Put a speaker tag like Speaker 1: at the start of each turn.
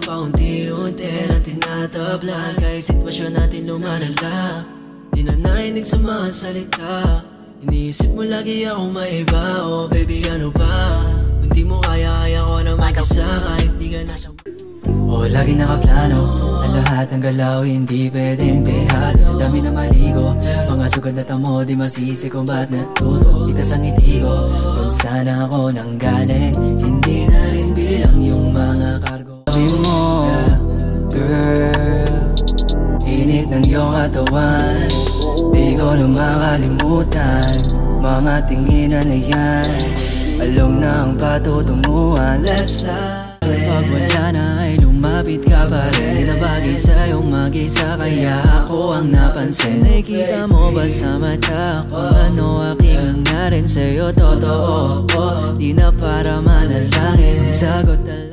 Speaker 1: paunti-unti na tinatablan. Kahit sitwasyon natin lumalala, di na nainig sa mga salita. Iniisip mo lagi akong maiba. Oh baby ano ba, kung di mo kaya ko na mag-isa. Kahit di ka nasa lagi nakaplano ang lahat ng galaw, hindi pwedeng dehado. Sa dami na maligo, mga sugad na tamo, di masisi kung ba't natuto. Itas ang ngiti ko, kung sana ako nang galing, hindi na rin bilang yung mga kargo. Sabi mo, girl, init ng iyong katawan, di ko na makalimutan mga tinginan na yan. Alam na ang patutunguhan, let's fly. Pag wala na ay lumapit ka pa rin. Di na bagay sa'yo mag-isa, kaya ako ang napansin. Nakikita mo ba sa mata kung ano aking nangarin sa'yo? Totoo, di na para manalangin. Sagot na